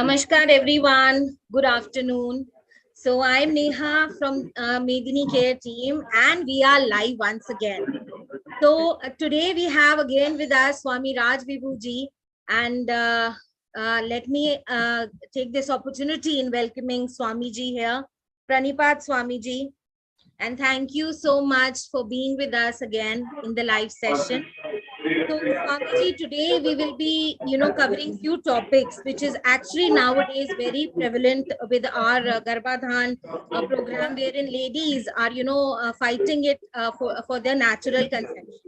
Namaskar everyone. Good afternoon. So I'm Neha from Medini Care team and we are live once again. So today we have again with us Swami RajVibhu ji and let me take this opportunity in welcoming Swami ji here. Pranipat Swami ji, and thank you so much for being with us again in the live session. So Swamiji, today we will be, covering few topics, which is actually nowadays very prevalent with our Garbhadhan program, wherein ladies are, fighting it for their natural conception.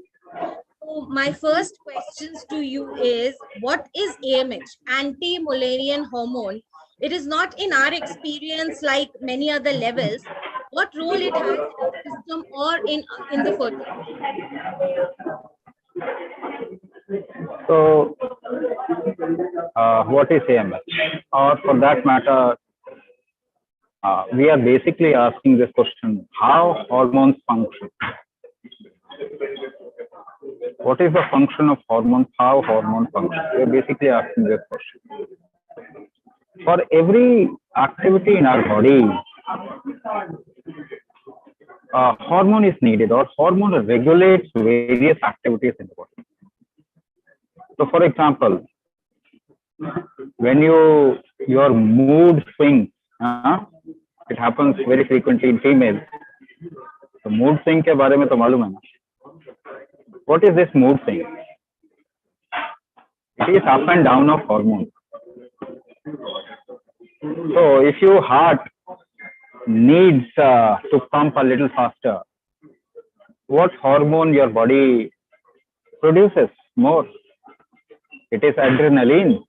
So my first questions to you is, what is AMH, anti-Mullerian hormone? It is not in our experience like many other levels. What role it has in our system or in the fertility? So, what is AMH? Or for that matter, we are basically asking this question: how hormones function? What is the function of hormones? How hormones function? We are basically asking this question. For every activity in our body, hormone is needed, or hormone regulates various activities in the body. So, for example, when your mood swings, it happens very frequently in females. So mood swing के बारे में तो मालूम है ना? What is this mood swing? It is up and down of hormones. So if your heart needs to pump a little faster, what hormone your body produces more? It is adrenaline.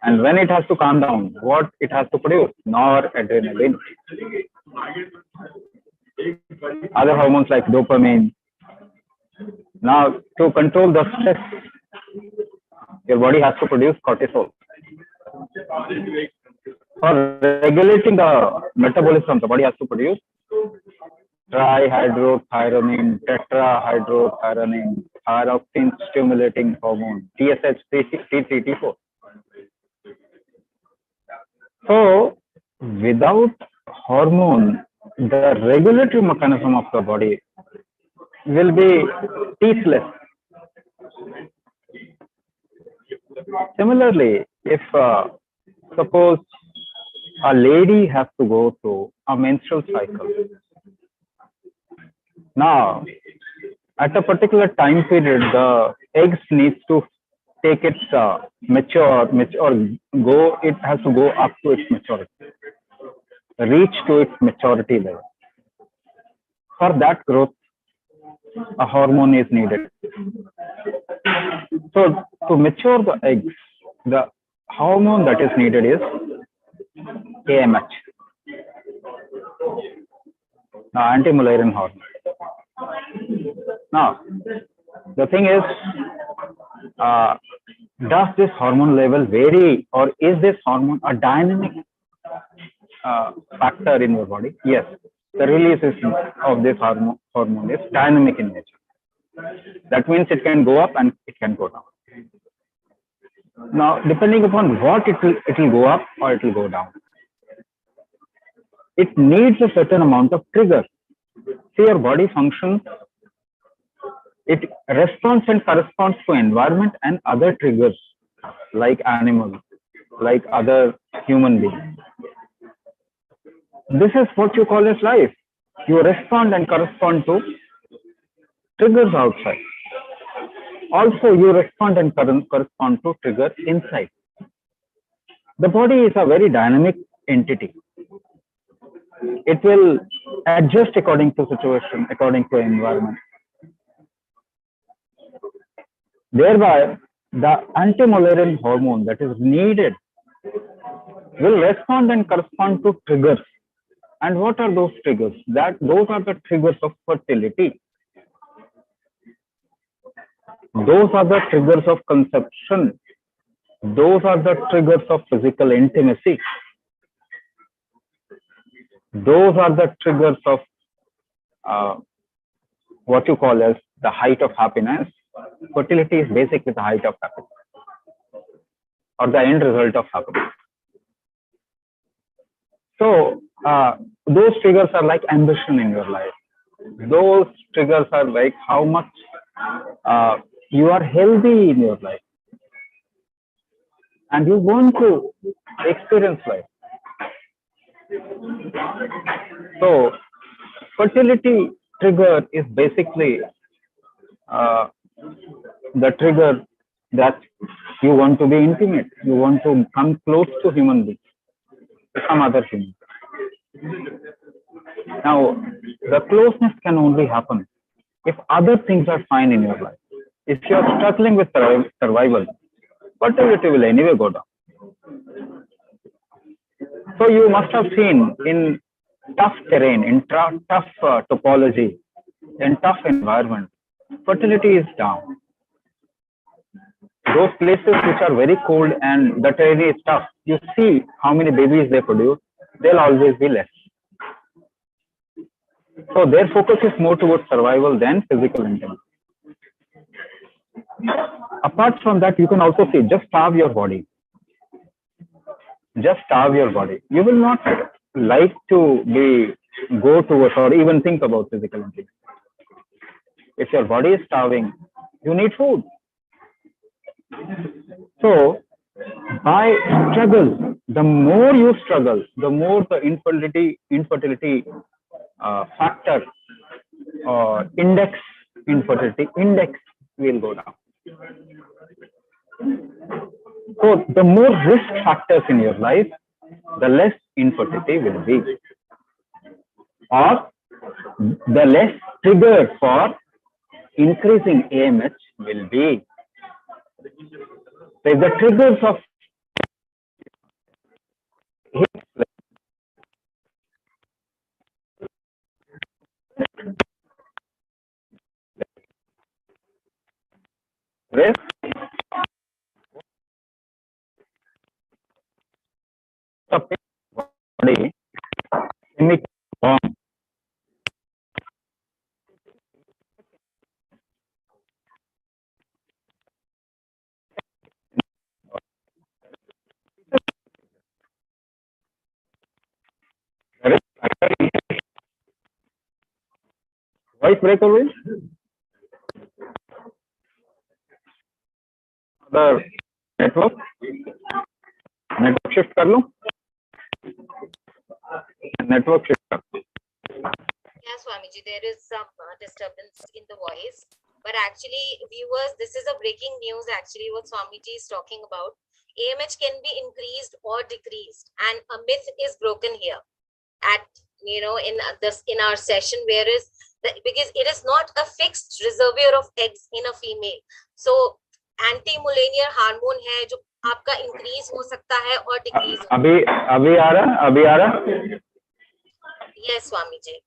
And when it has to calm down, what it has to produce? Noradrenaline. Other hormones like dopamine. Now, to control the stress, your body has to produce cortisol. For regulating the metabolism, the body has to produce trihydrothyrronine, tetrahydrothyrronine, thyroxine stimulating hormone, TSH, T3, T4. So, without hormone, the regulatory mechanism of the body will be teethless. Similarly, if suppose a lady has to go through a menstrual cycle, now at a particular time period, the eggs needs to take its it has to go up to its maturity, reach to its maturity level. For that growth, a hormone is needed. So to mature the eggs, the hormone that is needed is AMH, anti-Mullerian hormone. Now, the thing is, does this hormone level vary, or is this hormone a dynamic factor in your body? Yes, the release of this hormone is dynamic in nature. That means it can go up and it can go down. Now, depending upon what it will go up or it will go down. It needs a certain amount of trigger. See, your body functions. It responds and corresponds to environment and other triggers, like animals, like other human beings. This is what you call as life. You respond and correspond to triggers outside. Also, you respond and correspond to triggers inside. The body is a very dynamic entity. It will adjust according to situation, according to environment. Thereby, the anti-Mullerian hormone that is needed will respond and correspond to triggers. And what are those triggers? Those are the triggers of fertility. Those are the triggers of conception. Those are the triggers of physical intimacy. Those are the triggers of what you call as the height of happiness. Fertility is basic with the height of happiness. or the end result of happiness. So those triggers are like ambition in your life. Those triggers are like how much you are healthy in your life and you want to experience life. So fertility trigger is basically the trigger that you want to be intimate, you want to come close to human beings, some other human. Now, the closeness can only happen if other things are fine in your life. If you are struggling with survival, fertility will anyway go down. So you must have seen in tough terrain, in tough topology, in tough environment, fertility is down. Those places which are very cold and the terrain is tough, you see how many babies they produce, they'll always be less. So their focus is more towards survival than physical intimacy. Apart from that, you can also see, just starve your body. Just starve your body. You will not like to go towards or even think about physical intimacy. If your body is starving, you need food. So by struggle, the more you struggle, the more the infertility factor or infertility index will go down. So the more risk factors in your life, the less infertility will be, or the less trigger for increasing AMH will be. So if the triggers of risk of body chemical bomb voice break away. The network shift कर लो, network shift कर. Yeah, Swamiji, there is some disturbance in the voice, but actually, viewers, this is a breaking news. Actually, what Swamiji is talking about, AMH can be increased or decreased, and a myth is broken here. At in our session, whereas because it is not a fixed reservoir of eggs in a female, so anti-millennial hormone है जो आपका increase हो सकता है और decrease. अभी आ रहा. Yes Swami ji.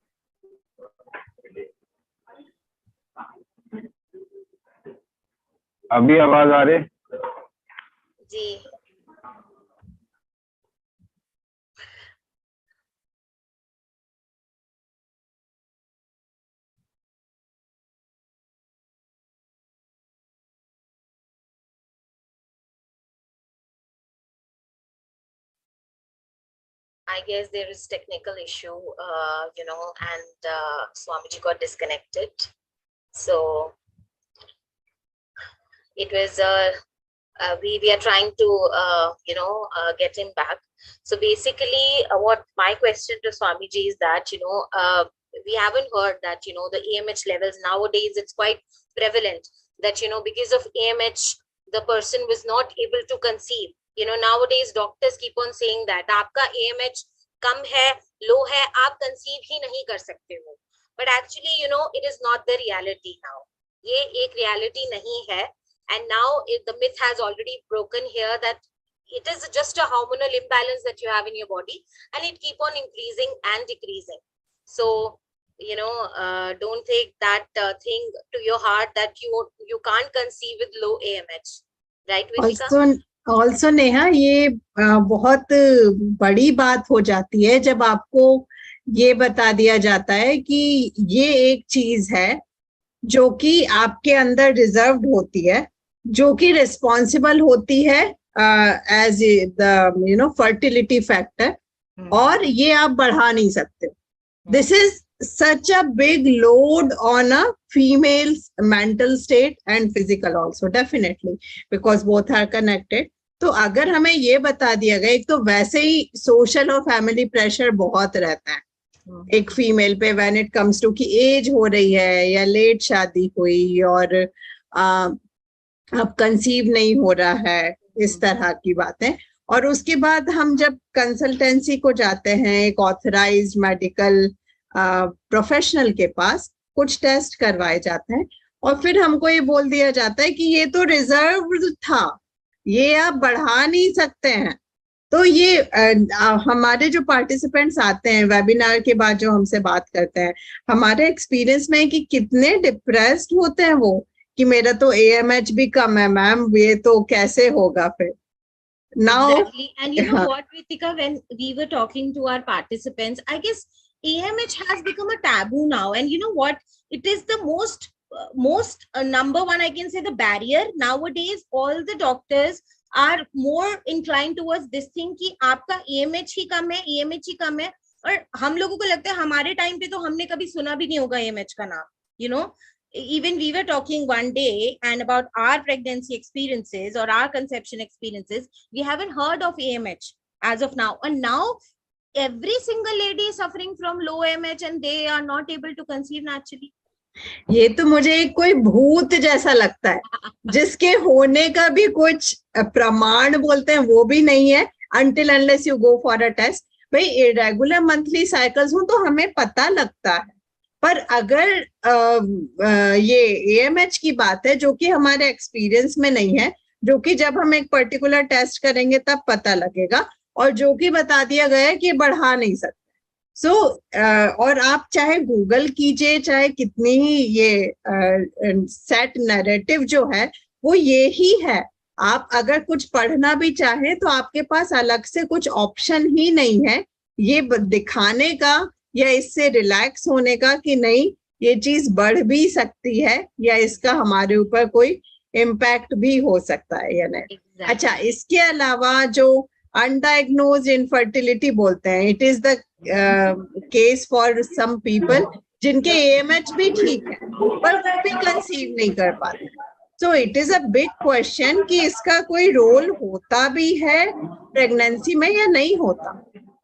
अभी आवाज आ रही जी. I guess there is technical issue, and Swamiji got disconnected. So it was, we are trying to, get him back. So basically what my question to Swamiji is that, we haven't heard that, the AMH levels nowadays, it's quite prevalent that, because of AMH, the person was not able to conceive. Nowadays doctors keep on saying that आपका AMH कम है, low है, आप conceive ही नहीं कर सकते हो. But actually, it is not the reality now. ये एक reality नहीं है. And now the myth has already broken here that it is just a hormonal imbalance that you have in your body, and it keep on increasing and decreasing. So, don't take that thing to your heart that you can't conceive with low AMH, right, Vishika? Also Neha, ये बहुत बड़ी बात हो जाती है जब आपको ये बता दिया जाता है कि ये एक चीज है जो कि आपके अंदर रिजर्व्ड होती है, जो कि रिस्पॉन्सिबल होती है as the fertility factor, और ये आप बढ़ा नहीं सकते. This is such a big load on a female's mental state and physical also, definitely, because both are connected. तो अगर हमें ये बता दिया गया, एक तो वैसे ही सोशल और फैमिली प्रेशर बहुत रहता है एक फीमेल पे व्हेन इट कम्स टू कि एज हो रही है या लेट शादी हुई और अब कंसीव नहीं हो रहा है, इस तरह की बातें. और उसके बाद हम जब कंसल्टेंसी को जाते हैं एक ऑथराइज्ड मेडिकल प्रोफेशनल के पास, कुछ टेस्ट करवाए जाते हैं और फिर हमको ये बोल दिया जाता है कि ये तो रिजर्व था, ये आप बढ़ा नहीं सकते हैं. तो ये हमारे जो पार्टिसिपेंट्स आते हैं वेबिनार के बाद जो हमसे बात करते हैं, हमारे एक्सपीरियंस में है कि कितने डिप्रेस्ड होते हैं वो कि मेरा तो AMH भी कम है मैम, ये तो कैसे होगा फिर. Now, exactly. And you know what, Ritika, when we were talking to our participants, I guess AMH has become a taboo now. And you know what? It is the most number one, I can say, the barrier. Nowadays, all the doctors are more inclined towards this thing कि आपका AMH ही कम है, AMH ही कम है. और हम लोगों को लगता है हमारे टाइम पे तो हमने कभी सुना भी नहीं होगा AMH का नाम. You know, even we were talking one day and about our pregnancy experiences or our conception experiences, we haven't heard of AMH as of now. And now every single lady is suffering from low AMH and they are not able to conceive naturally. ये तो मुझे कोई भूत जैसा लगता है जिसके होने का भी कुछ प्रमाण बोलते हैं वो भी नहीं है until unless you go for a test. भाई इरेगुलर मंथली साइकिल्स हो तो हमें पता लगता है, पर अगर ये AMH की बात है जो कि हमारे एक्सपीरियंस में नहीं है, जो कि जब हम एक पर्टिकुलर टेस्ट करेंगे तब पता लगेगा, और जो कि बता दिया गया है कि बढ़ा नहीं सकते. सो और आप चाहे गूगल कीजिए, चाहे कितनी ही ये सेट नैरेटिव जो है वो ये ही है. आप अगर कुछ पढ़ना भी चाहें तो आपके पास अलग से कुछ ऑप्शन ही नहीं है ये दिखाने का या इससे रिलैक्स होने का कि नहीं ये चीज बढ़ भी सकती है या इसका हमारे ऊपर कोई इम्पैक्ट भी हो सकता है या नहीं. exactly. अच्छा, इसके अलावा जो अनडायग्नोज्ड इनफर्टिलिटी बोलते हैं, it is the case for some people जिनके AMH भी ठीक है पर वो भी कंसीव नहीं कर पाते. So it is a big question कि इसका कोई रोल होता भी है प्रेगनेंसी में या नहीं होता.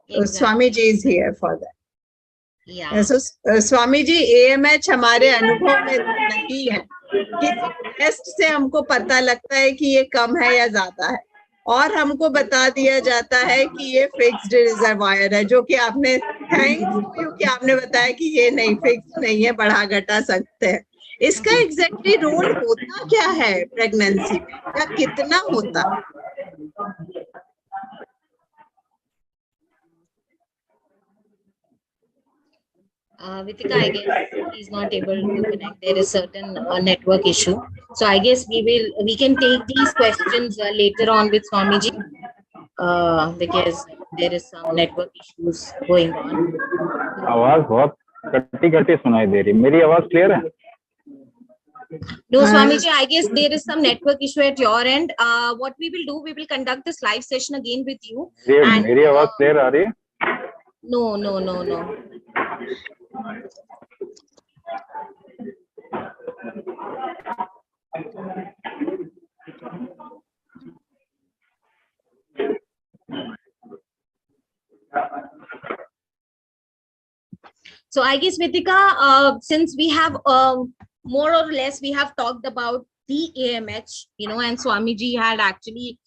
Swami ji is here for that. So, Swami ji, AMH हमारे अनुभव में नहीं है कि टेस्ट से हमको पता लगता है कि ये कम है या ज्यादा है, और हमको बता दिया जाता है कि ये फिक्स्ड रिजर्वायर है, जो कि आपने थैंक्स यू कि आपने बताया कि ये नहीं फिक्स नहीं है, बढ़ा घटा सकते हैं. इसका एग्जैक्टली रोल होता क्या है प्रेगनेंसी में या कितना होता? Vitika, I guess he's not able to connect. There is certain network issue. So I guess we can take these questions later on with Swamiji because there is some network issues going on. आवाज बहुत कटी सुनाई दे रही. मेरी आवाज clear है? No, Swamiji, I guess there is some network issue at your end. What we will do, we will conduct this live session again with you. मेरी आवाज क्लियर आ रही है? No. So I guess, Vitika, since we have more or less we have talked about the AMH, and Swamiji had actually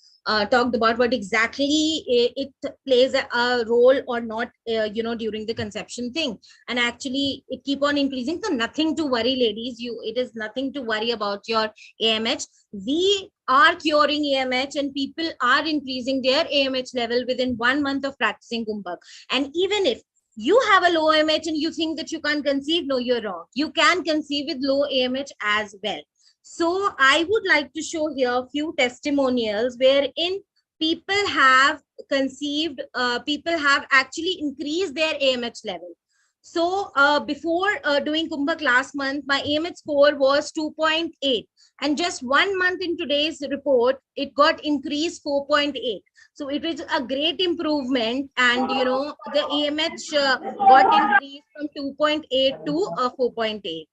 talked about what exactly it plays a role or not, during the conception thing, and actually it keep on increasing. So nothing to worry, ladies. It is nothing to worry about your AMH. We are curing AMH, and people are increasing their AMH level within 1 month of practicing Kumbhak. And even if you have a low AMH and you think that you can't conceive, no, you're wrong. You can conceive with low AMH as well. So I would like to show here a few testimonials wherein people have conceived, people have actually increased their AMH level. So before doing Kumbhak last month, my AMH score was 2.8. And just 1 month in today's report, it got increased 4.8. So it is a great improvement. And, you know, the AMH got increased from 2.8 to 4.8.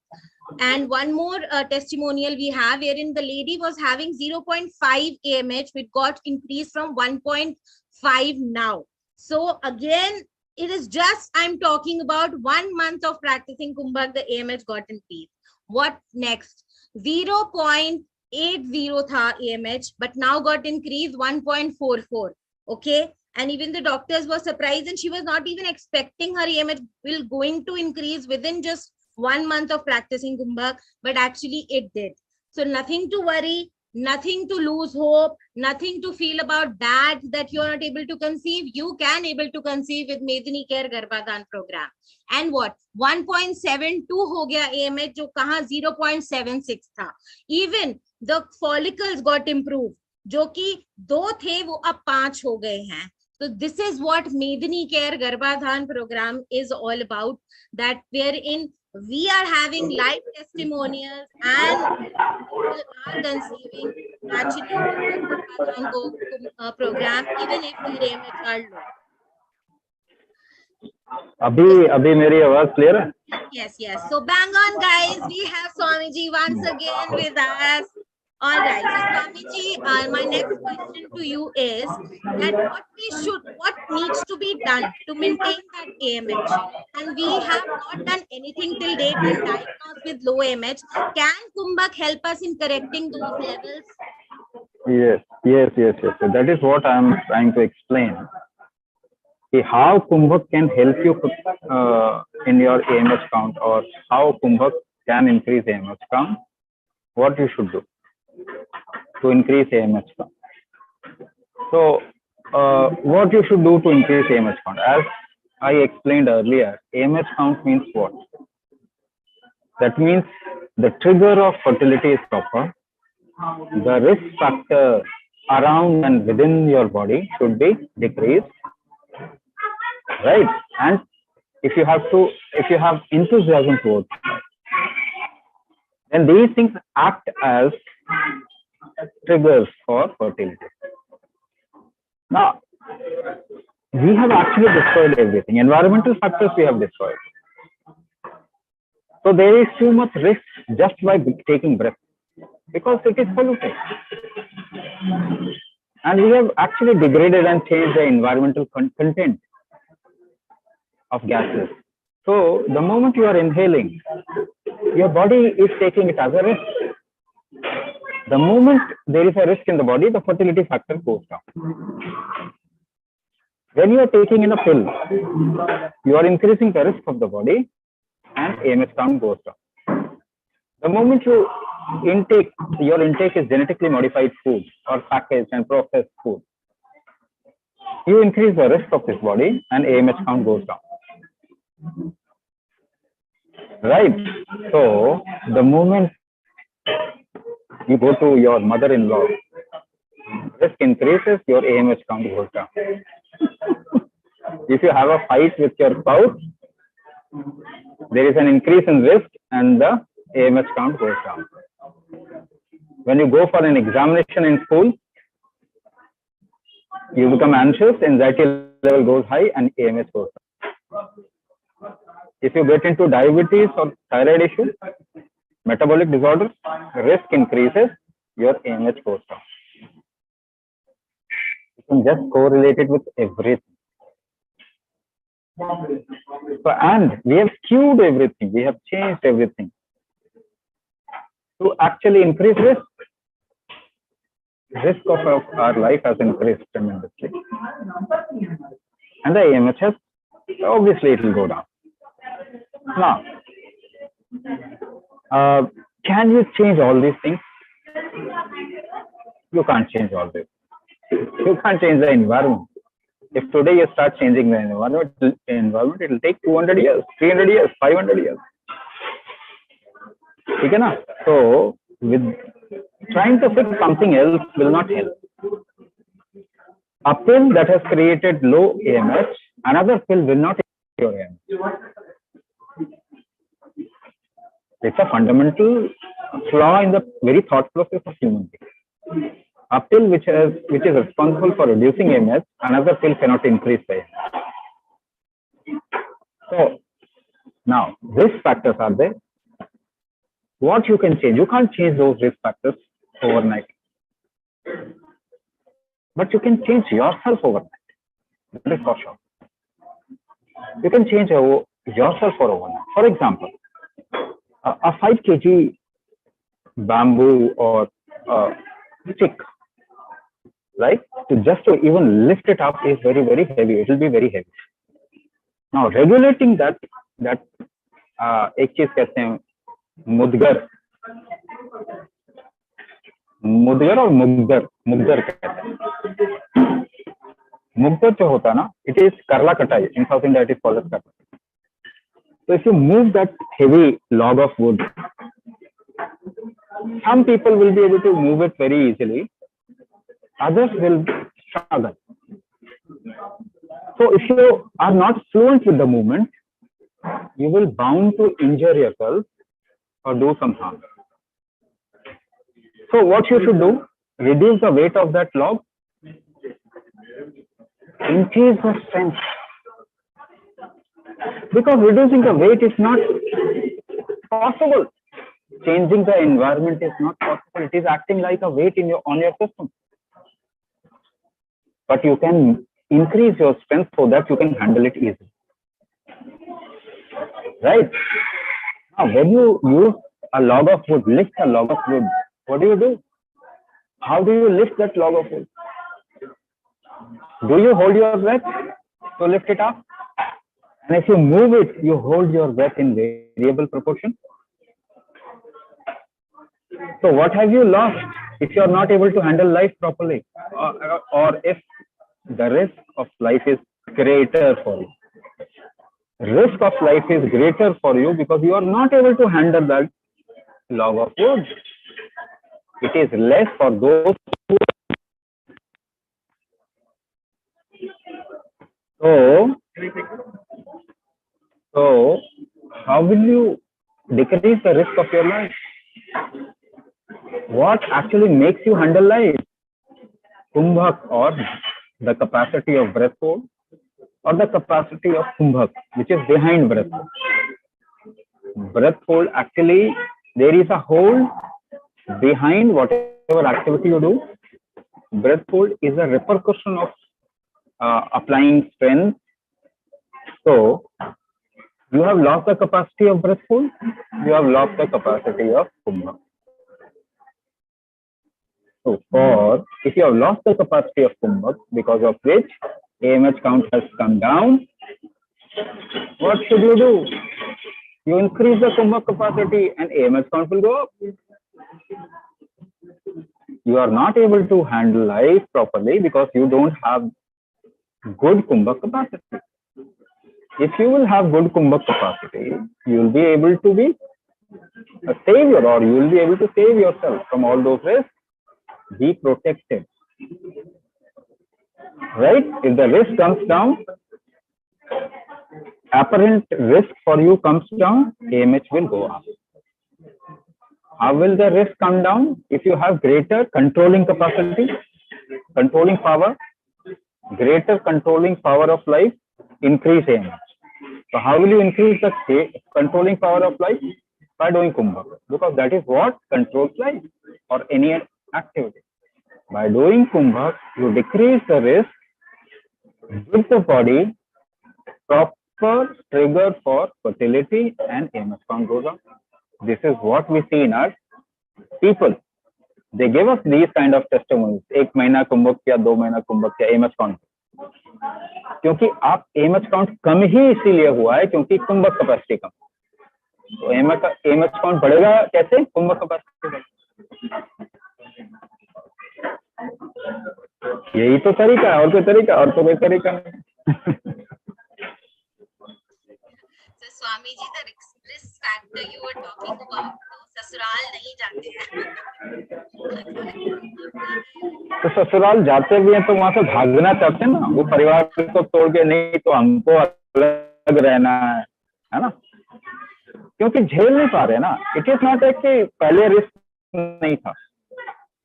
And one more testimonial we have, wherein the lady was having 0.5 AMH, which got increased from 1.5 now. So again, it is just, I'm talking about 1 month of practicing Kumbhak, the AMH got increased. What next? 0.80 tha AMH, but now got increased 1.44. Okay. And even the doctors were surprised, and she was not even expecting her AMH will going to increase within just 1 month of practicing Kumbhak, but actually it did. So nothing to worry, nothing to lose hope, nothing to feel about bad that you're not able to conceive. You can able to conceive with Medini Care Garbhadhan program. And what? 1.72 ho gaya AMH, jo kahan 0.76 tha. Even the follicles got improved. जो कि 2 थे वो अब 5 हो गए हैं. So this is what Medini Care Garbhadhan program is all about, that wherein we are having live testimonials and people are conceiving actually Garbhadhan program even if their AMH are low. अभी मेरी आवाज clear है? Yes. So bang on, guys. We have Swamiji once again with us. All right, so Swamiji, my next question to you is that what needs to be done to maintain that AMH? And we have not done anything till date in diagnosed with low AMH. Can Kumbhak help us in correcting those levels? Yes. That is what I am trying to explain. How Kumbhak can help you in your AMH count, or how Kumbhak can increase AMH count. What you should do to increase AMH count. So, what you should do to increase AMH count? As I explained earlier, AMH count means what? That means the trigger of fertility is proper. The risk factor around and within your body should be decreased, right? And if you have enthusiasm towards it, then these things act as triggers for fertility. Now, we have actually destroyed everything. Environmental factors we have destroyed. So there is too much risk just by taking breath, because it is polluted. And we have actually degraded and changed the environmental content of gases. So the moment you are inhaling, your body is taking it as a risk. The moment there is a risk in the body, the fertility factor goes down. When you are taking in a pill, you are increasing the risk of the body, and AMH count goes down. The moment your intake is genetically modified food or packaged and processed food, you increase the risk of this body, and AMH count goes down. Right? So the moment you go to your mother-in-law, risk increases, your AMH count goes down. If you have a fight with your spouse, there is an increase in risk and the AMH count goes down. When you go for an examination in school, you become anxious, anxiety level goes high, and AMH goes down. If you get into diabetes or thyroid issues, metabolic disorders, risk increases, your AMH goes down. You can just correlate it with everything. So, and we have skewed everything, we have changed everything to actually increase risk. Risk of our life has increased tremendously. And the AMH has, obviously it will go down. Now, can you change all these things? You can't change all this. You can't change the environment. If today you start changing the environment, it will take 200 years, 300 years, 500 years. Okay, na? So, with trying to fix something else will not help. A pill that has created low AMH, another pill will not increase your AMH. It's a fundamental flaw in the very thought process of human beings. A pill which is responsible for reducing AMH, another pill cannot increase the AMH. So now risk factors are there. What you can change? You can't change those risk factors overnight, but you can change yourself overnight. That is for sure. You can change yourself for overnight. For example, a 5 kg bamboo or stick, right? To even lift it up is very, very heavy. It will be very heavy. Now regulating that एक चीज कहते हैं मुदगर और मुगदर कहते हैं. मुगदर जो होता है ना, it is करला कटाई. In South India it is called as karla. So if you move that heavy log of wood, some people will be able to move it very easily, others will struggle. So if you are not fluent with the movement, you will bound to injure yourself or do some harm. So what you should do, reduce the weight of that log, increase the strength. Because reducing the weight is not possible. Changing the environment is not possible. It is acting like a weight on your system. But you can increase your strength so that you can handle it easily. Right? Now, when you use a log of wood, lift a log of wood, what do? How do you lift that log of wood? Do you hold your breath to lift it up? And if you move it, you hold your breath in variable proportion. So what have you lost if you are not able to handle life properly? Or if the risk of life is greater for you? Risk of life is greater for you because you are not able to handle that log of wood. It is less for those who... So how will you decrease the risk of your life? What actually makes you handle life? Kumbhak, or the capacity of breath hold, or the capacity of Kumbhak, which is behind breath hold. Breath hold, actually, there is a hold behind whatever activity you do. Breath hold is a repercussion of applying strength. So you have lost the capacity of breath hold, you have lost the capacity of Kumbhak. So if you have lost the capacity of Kumbhak, because of which AMH count has come down, what should you do? You increase the Kumbhak capacity and AMH count will go up. You are not able to handle life properly because you don't have good Kumbhak capacity. If you will have good Kumbhak capacity, you will be able to be a savior, or you will be able to save yourself from all those risks. Be protected. Right? If the risk comes down, apparent risk for you comes down, AMH will go up. How will the risk come down? If you have greater controlling capacity, controlling power, greater controlling power of life, increase AMH. So how will you increase the controlling power of life? By doing Kumbhak, because that is what controls life or any activity. By doing Kumbhak, you decrease the risk, give the body proper trigger for fertility, and AMH count goes up. This is what we see in our people. They give us these kind of testimonies. 1 महीना कुंभक किया, 2 महीना कुंभक किया, AMH count. क्योंकि आप AMH count कम ही इसीलिए हुआ है क्योंकि कुंभक कैपेसिटी कम. तो AMH count बढ़ेगा कैसे? कुंभक कैपेसिटी बढ़ेगा. यही तो तरीका है, और कोई तरीका, और तो कोई तरीका नहीं. So Swami ji, the risk factor you were talking about, तो ससुराल नहीं जाते हैं. तो ससुराल जाते भी हैं तो वहां से भागना चाहते हैं ना, वो परिवार को तोड़ के, नहीं तो हमको अलग रहना है ना. क्योंकि झेल नहीं पा रहे ना. इट इज नॉट कि पहले रिस्क नहीं था.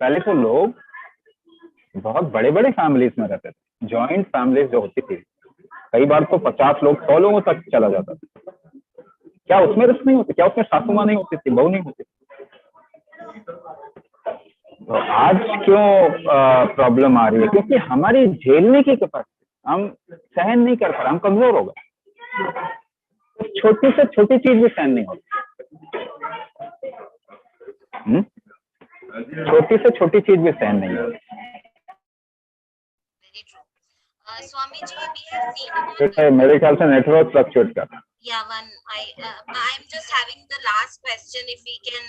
पहले तो लोग बहुत बड़े बड़े फैमिलीज में रहते थे. जॉइंट फैमिलीज जो होती थी, कई बार तो 50 लोग 100 लोगों तक चला जाता था. क्या उसमें रिस्क नहीं होती? क्या उसमें सासू माँ नहीं होती थी, बहू नहीं होती? तो आज क्यों प्रॉब्लम आ रही है? क्योंकि हमारी झेलने की कैपेसिटी, हम सहन नहीं कर पा रहे, हम कमजोर हो गए. छोटी से छोटी चीज भी सहन नहीं होती. छोटी से छोटी चीज भी सहन नहीं होती. Very true. Swami ji, we have seen in मेरे ख्याल से नेटवर्क फ्लक्चुएट कर. yeah, I'm just having the last question. If we can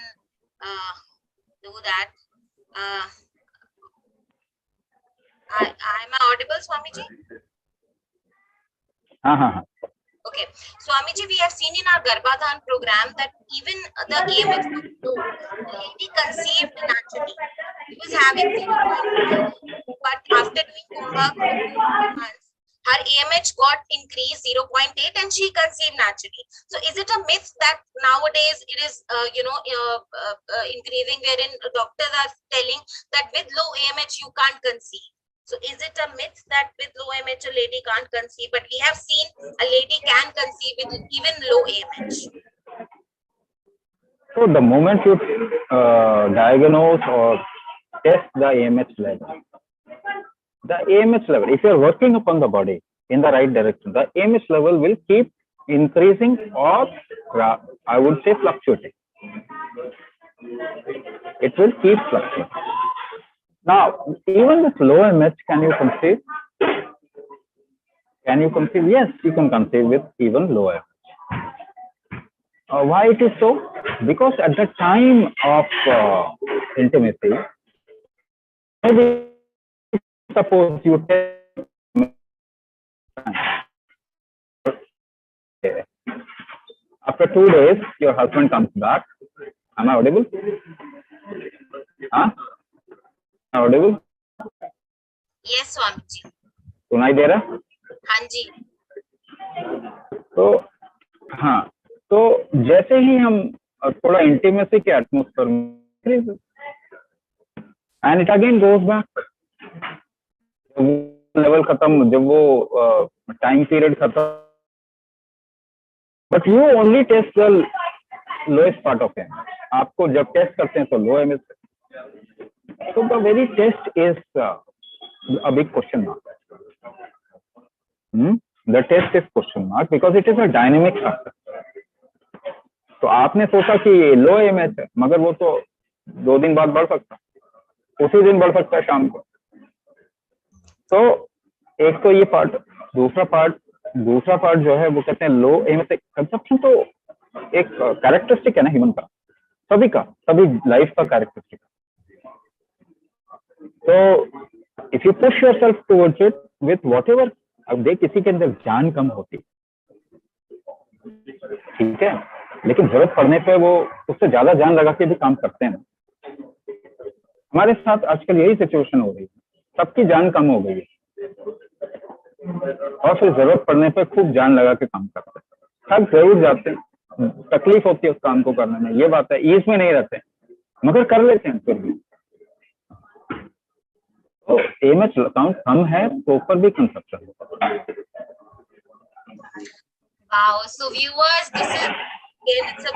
do that. I'm audible, Swami ji? हाँ. Okay, Swamiji, we have seen in our Garbhadhan program that even the AMH lady conceived naturally. She was having 0.5, but after doing Kumbhak for 2 months, her AMH got increased 0.8 and she conceived naturally. So is it a myth that nowadays it is, increasing, wherein doctors are telling that with low AMH you can't conceive? So is it a myth that with low AMH a lady can't conceive? But we have seen a lady can conceive with even low AMH. So the moment you diagnose or test the AMH level, if you are working upon the body in the right direction, the AMH level will keep increasing or I would say fluctuating. It will keep fluctuating. Now, even with low AMH, can you conceive? Can you conceive? Yes, you can conceive with even low AMH. Why it is so? Because at the time of intimacy, maybe suppose you take after 2 days, your husband comes back. Am I audible? Huh? Audible? Yes, Swamiji. सुनाई दे रहा? हाँ जी. तो हाँ, तो जैसे ही हम थोड़ा intimacy के एटमॉस्फेयर में, and it again goes back. Level खत्म, जब वो टाइम पीरियड खत्म, but you only test the lowest part of M. आपको जब टेस्ट करते हैं तो low M S. So the very test is a big question mark. The test is question mark because it is a dynamic factor. तो आपने सोचा कि लो MH है, मगर वो तो 2 दिन बाद बढ़ सकता है, उसी दिन बढ़ सकता है शाम को. तो एक तो ये पार्ट. दूसरा पार्ट जो है वो कहते हैं लो एमएच कंसेप्शन. तो एक कैरेक्टरिस्टिक है ना ह्यूमन का, सभी लाइफ का कैरेक्टरिस्टिक. तो if you push yourself towards it with whatever, अब देख किसी के अंदर जान कम होती, ठीक है, लेकिन जरूरत पड़ने पे वो उससे ज्यादा जान लगा के भी काम करते हैं. हमारे साथ आजकल यही सिचुएशन हो रही है, सबकी जान कम हो गई है और फिर जरूरत पड़ने पे खूब जान लगा के काम करते हैं. थक जरूर जाते हैं, तकलीफ होती है उस काम को करने में, ये बात है, ईज में नहीं रहते मगर कर लेते हैं फिर भी. तो एमएच काउंट कम है तो ऊपर भी conception. Wow, so viewers, this is again, it's a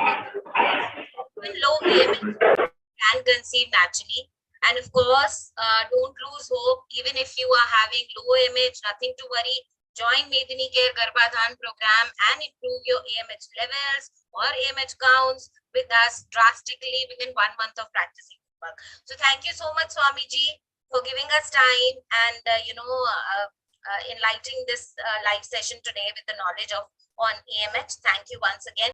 even low AMH can conceive naturally, and of course don't lose hope. Even if you are having low AMH, nothing to worry. Join Medini Care Garbhadhan program and improve your AMH levels or AMH counts with us drastically within 1 month of practicing. So thank you so much, Swami ji, for giving us time and enlightening this live session today with the knowledge on AMH. Thank you once again.